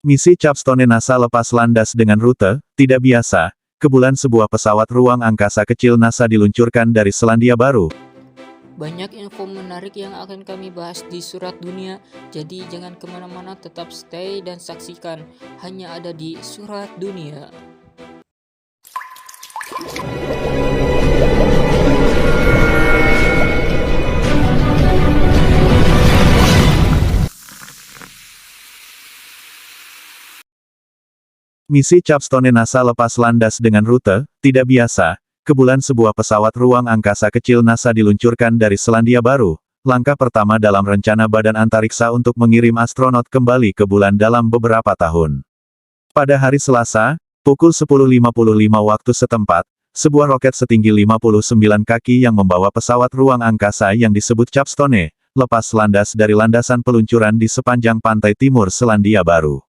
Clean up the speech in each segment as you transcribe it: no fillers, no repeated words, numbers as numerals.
Misi Capstone NASA lepas landas dengan rute tidak biasa. Ke bulan sebuah pesawat ruang angkasa kecil NASA diluncurkan dari Selandia Baru. Banyak info menarik yang akan kami bahas di Surat Dunia, jadi jangan kemana-mana, tetap stay dan saksikan. Hanya ada di Surat Dunia. Misi Capstone NASA lepas landas dengan rute tidak biasa. Ke bulan sebuah pesawat ruang angkasa kecil NASA diluncurkan dari Selandia Baru. Langkah pertama dalam rencana Badan Antariksa untuk mengirim astronot kembali ke bulan dalam beberapa tahun. Pada hari Selasa, pukul 10.55 waktu setempat, sebuah roket setinggi 59 kaki yang membawa pesawat ruang angkasa yang disebut Capstone, lepas landas dari landasan peluncuran di sepanjang pantai timur Selandia Baru.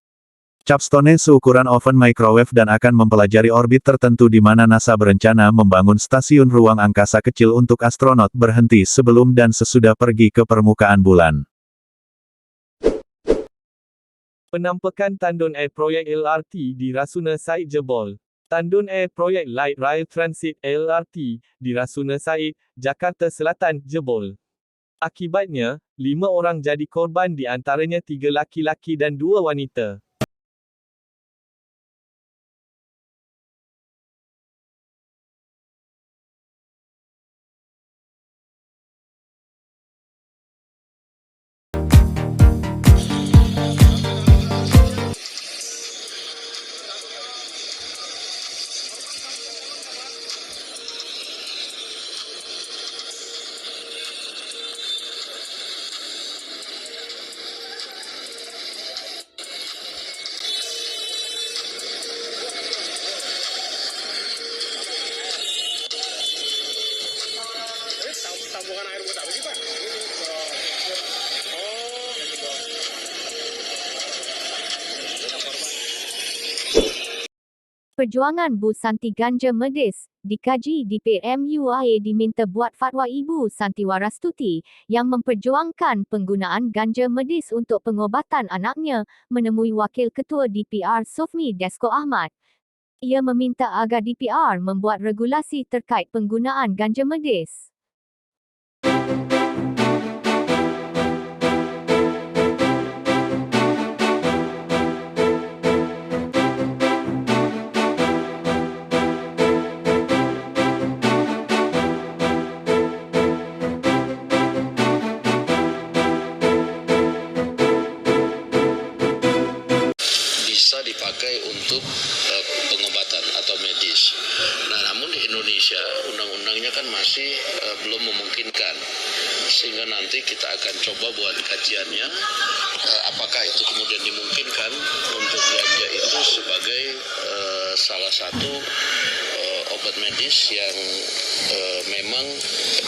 Capstone seukuran oven microwave dan akan mempelajari orbit tertentu di mana NASA berencana membangun stasiun ruang angkasa kecil untuk astronot berhenti sebelum dan sesudah pergi ke permukaan bulan. Penampakan Tandun Air Proyek LRT di Rasuna Said jebol. Tandun Air Proyek Light Rail Transit LRT di Rasuna Said, Jakarta Selatan jebol. Akibatnya, 5 orang jadi korban, di antaranya 3 laki-laki dan 2 wanita. Tampungan air buat apa sih, Pak? Perjuangan Bu Santi ganja medis dikaji di PMUIA diminta buat fatwa Ibu Santiwarastuti yang memperjuangkan penggunaan ganja medis untuk pengobatan anaknya menemui Wakil Ketua DPR Sufmi Dasko Ahmad. Ia meminta agar DPR membuat regulasi terkait penggunaan ganja medis. Bisa dipakai untuk pengobatan atau medis. Nah, namun di Indonesia undang-undangnya kan masih belum memungkinkan, sehingga nanti kita akan coba buat kajiannya, apakah itu kemudian dimungkinkan untuk ganja itu sebagai salah satu obat medis yang memang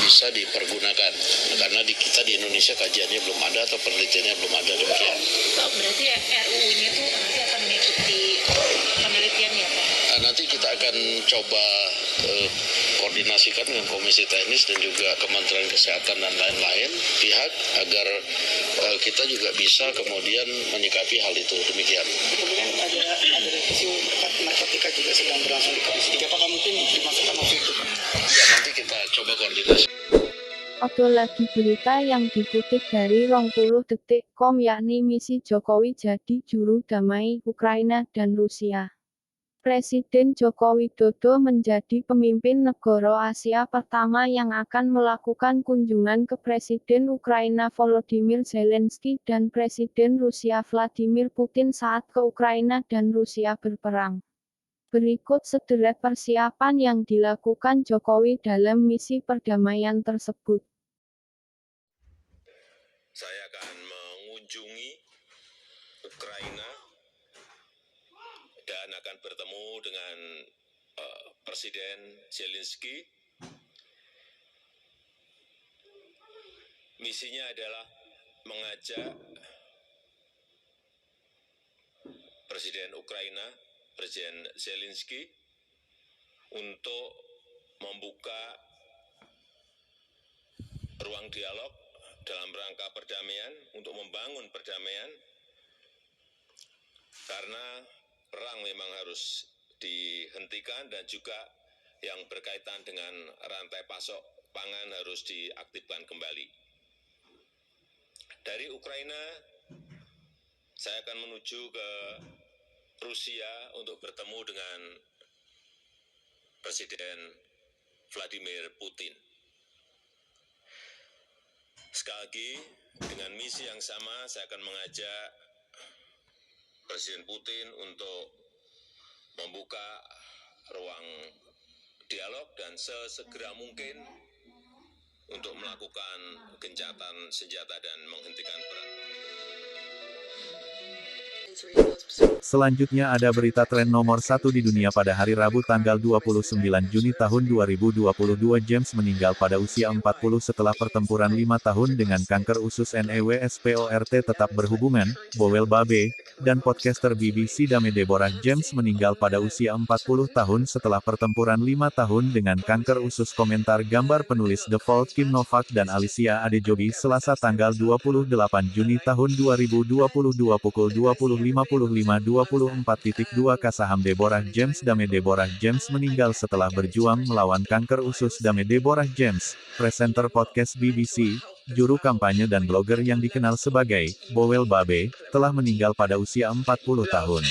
bisa dipergunakan, karena kita di Indonesia kajiannya belum ada atau penelitiannya belum ada, demikian. Berarti RUU-nya itu nanti akan mengikuti penelitian ya, Pak? Nanti kita akan coba koordinasikan dengan Komisi Teknis dan juga Kementerian Kesehatan dan lain-lain pihak agar kita juga bisa kemudian menyikapi hal itu, demikian. Kemudian ada revisi narkotika juga sedang berlangsung di Komisi 3. Apakah mungkin dimasukkan waktu itu, Pak? Ya, nanti kita coba koordinasi. Ada lagi berita yang dikutip dari 20detik.com, yakni misi Jokowi jadi juru damai Ukraina dan Rusia. Presiden Joko Widodo menjadi pemimpin negara Asia pertama yang akan melakukan kunjungan ke Presiden Ukraina Volodymyr Zelensky dan Presiden Rusia Vladimir Putin saat ke Ukraina dan Rusia berperang. Berikut sederet persiapan yang dilakukan Jokowi dalam misi perdamaian tersebut. Saya akan mengunjungi Ukraina dan akan bertemu dengan Presiden Zelensky. Misinya adalah mengajak Presiden Ukraina, Presiden Zelensky, untuk membuka ruang dialog dalam rangka perdamaian, untuk membangun perdamaian Karena perang memang harus dihentikan dan juga yang berkaitan dengan rantai pasok pangan harus diaktifkan kembali. Dari Ukraina, saya akan menuju ke Rusia untuk bertemu dengan Presiden Vladimir Putin. Sekali lagi, dengan misi yang sama, saya akan mengajak Presiden Putin untuk membuka ruang dialog dan sesegera mungkin untuk melakukan gencatan senjata dan menghentikan perang. Selanjutnya ada berita tren nomor 1 di dunia pada hari Rabu tanggal 29 Juni tahun 2022. James meninggal pada usia 40 setelah pertempuran 5 tahun dengan kanker usus. NEWSPORT tetap berhubungan. Bowel Babe dan podcaster BBC Dame Deborah James meninggal pada usia 40 tahun setelah pertempuran 5 tahun dengan kanker usus. Komentar gambar penulis The Vault Kim Novak dan Alicia Adejobi Selasa tanggal 28 Juni tahun 2022 pukul 20.55-24.2 Kasaham Deborah James. Dame Deborah James meninggal setelah berjuang melawan kanker usus. Dame Deborah James, presenter podcast BBC, juru kampanye dan blogger yang dikenal sebagai Bowel Babe, telah meninggal pada usia 40 tahun.